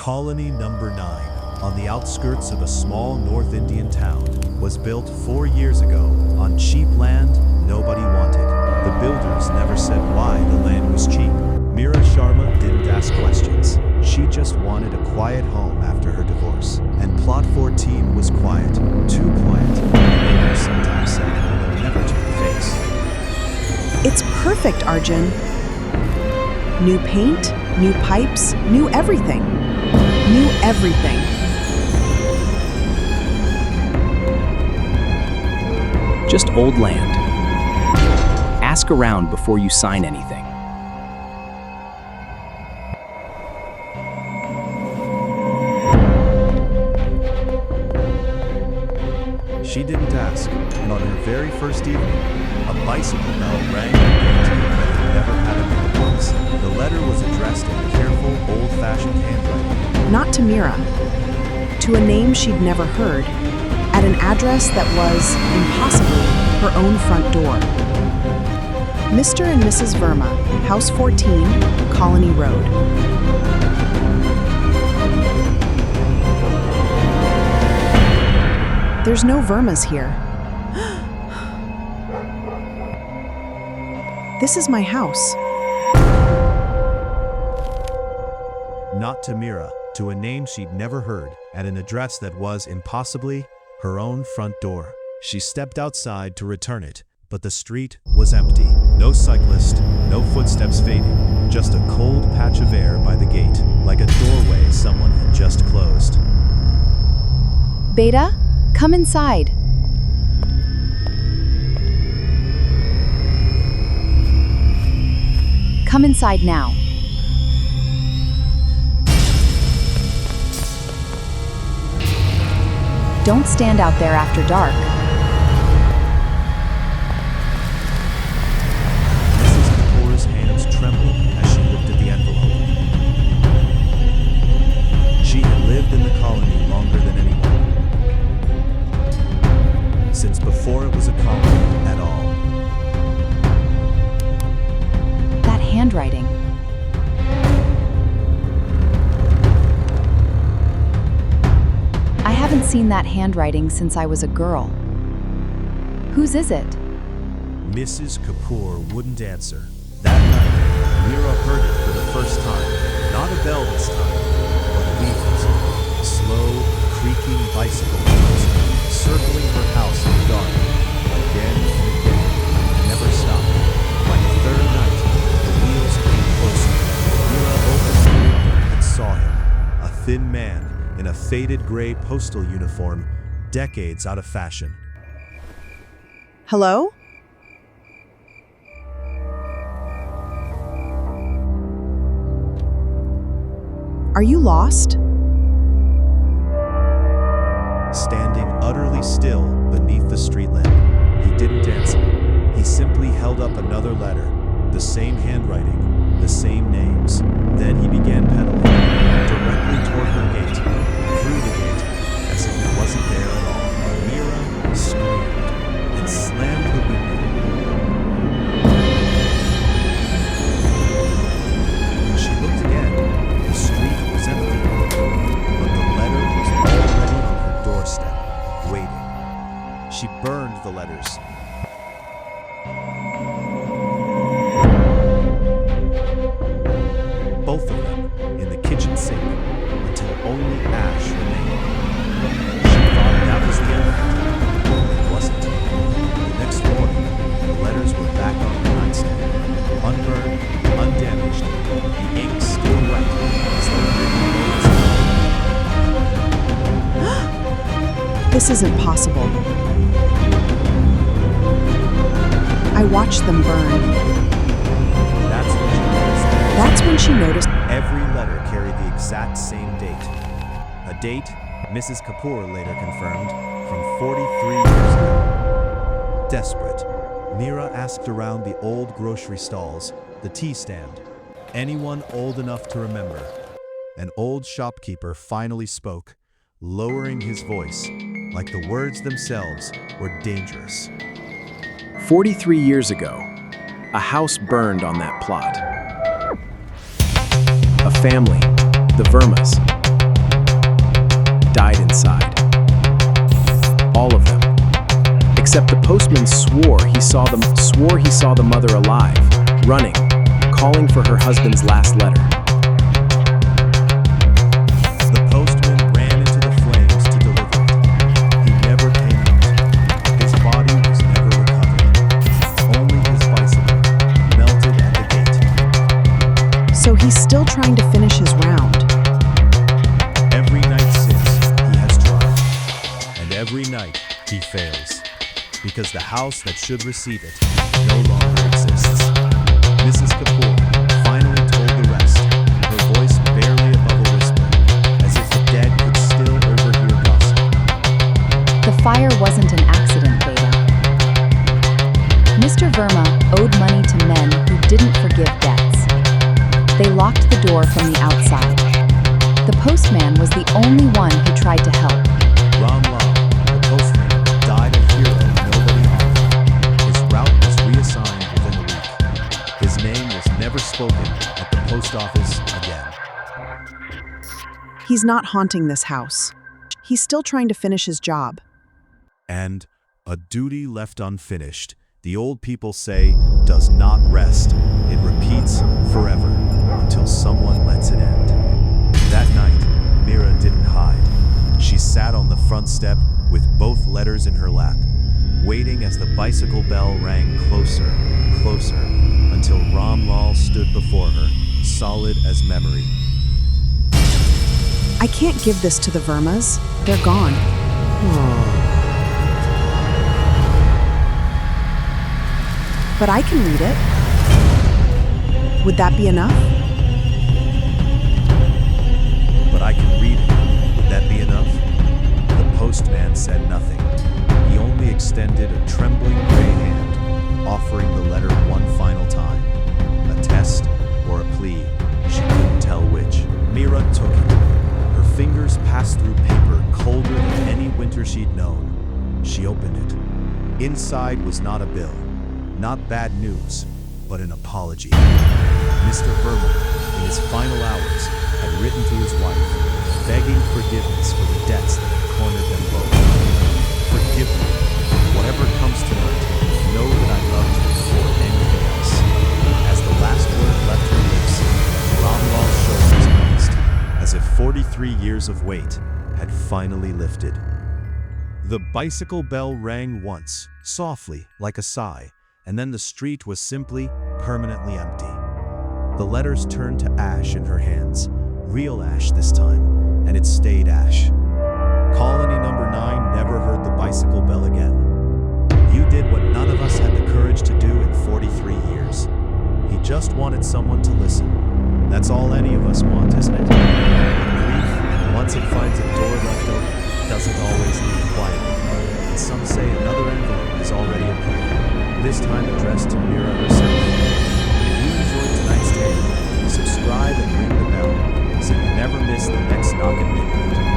Colony Number 9, on the outskirts of a small North Indian town, was built 4 years ago on cheap land nobody wanted. The builders never said why the land was cheap. Meera Sharma didn't ask questions. She just wanted a quiet home after her divorce. And Plot 14 was quiet, too quiet. Neighbors sometimes said they'll never turn face. It's perfect, Arjun. New paint, new pipes, new everything. New everything. Just old land. Ask around before you sign anything. She didn't ask, and on her very first evening, a bicycle bell rang at the gate that had never had a name once. The letter was addressed in careful, old-fashioned handwriting. Not to Meera. To a name she'd never heard, at an address that was, impossibly, her own front door. Mr. and Mrs. Verma, House 14, Colony Road. There's no Vermas here. This is my house. Not to Meera, to a name she'd never heard, at an address that was, impossibly, her own front door. She stepped outside to return it, but the street was empty. No cyclist, no footsteps fading, just a cold patch of air by the gate, like a doorway someone had just closed. Beta, come inside. Come inside now. Don't stand out there after dark. Mrs. Kapoor's hands trembled as she looked at the envelope. She had lived in the colony longer than anyone. Since before it was a colony at all. That handwriting. I haven't seen that handwriting since I was a girl. Whose is it? Mrs. Kapoor wouldn't answer. That night, Meera heard it for the first time. Not a bell this time, but wheels. Slow, creaking bicycle wheels, circling her house in the dark. Again and again, never stopped. By the third night, the wheels came closer. Meera opened the window and saw him, a thin man in a faded gray postal uniform, decades out of fashion. Hello? Are you lost? Standing utterly still beneath the street lamp, he didn't answer. He simply held up another letter, the same handwriting, the same names. Then he began pedaling, directly toward her gate, through the gate, as if it wasn't there at all. Meera screamed and slammed the window. When she looked again, the street was empty, but the letter was already on her doorstep, waiting. She burned the letters. Both of them in the kitchen sink until only ash remained. She thought that was the end of it. It wasn't. The next morning, the letters were back on the nightstand, unburned, undamaged, the ink still wet as though written words. This isn't possible. I watched them burn. That's when she noticed. Every letter carried the exact same date. A date Mrs. Kapoor later confirmed from 43 years ago. Desperate, Meera asked around the old grocery stalls, the tea stand, anyone old enough to remember. An old shopkeeper finally spoke, lowering his voice, like the words themselves were dangerous. 43 years ago, a house burned on that plot. A family, the Vermas, died inside. All of them. Except the postman swore he saw the mother alive, running, calling for her husband's last letter. The postman ran into the flames to deliver it. He never came out. His body was never recovered. Only his bicycle melted at the gate. So he's still trying to finish his round. Every night since, he has tried. And every night, he fails. Because the house that should receive it no longer exists. Mrs. Kapoor finally told the rest, her voice barely above a whisper, as if the dead could still overhear gossip. The fire wasn't an accident, Beta. Mr. Verma owed money to men who didn't forgive debts. They locked the door from the outside. The postman was the only one who tried to help. Ram Lal, the postman, died a hero nobody honored. His route was reassigned within a week. His name was never spoken at the post office again. He's not haunting this house. He's still trying to finish his job. And a duty left unfinished, the old people say, does not rest. It repeats forever until someone lets it end. That night, Mira didn't hide. She sat on the front step with both letters in her lap, waiting as the bicycle bell rang closer, closer, until Ram Lal stood before her, solid as memory. I can't give this to the Vermas. They're gone. But I can read it. Would that be enough? But I can read it. Would that be enough? The postman said nothing. He only extended a trembling gray hand, offering the letter one final time. A test or a plea, she couldn't tell which. Mira took it. Her fingers passed through paper colder than any winter she'd known. She opened it. Inside was not a bill, not bad news, but an apology. Mr. Verma, in his final hours, had written to his wife, begging forgiveness for the debts that had cornered them both. Forgive me. Whatever comes tonight, know that I loved you before anything else. As the last word left her lips, Ramlal's shoulders eased, as if 43 years of weight had finally lifted. The bicycle bell rang once, softly, like a sigh, and then the street was simply, permanently empty. The letters turned to ash in her hands, real ash this time, and it stayed ash. Colony number 9 never heard the bicycle bell again. You did what none of us had the courage to do in 43 years. He just wanted someone to listen. That's all any of us want, isn't it? Grief, once it finds a door left open, doesn't always leave quietly. And some say another envelope is already appeared, this time addressed to Mira herself. If you enjoyed tonight's tale, subscribe and ring the bell so you never miss the next knock at midnight.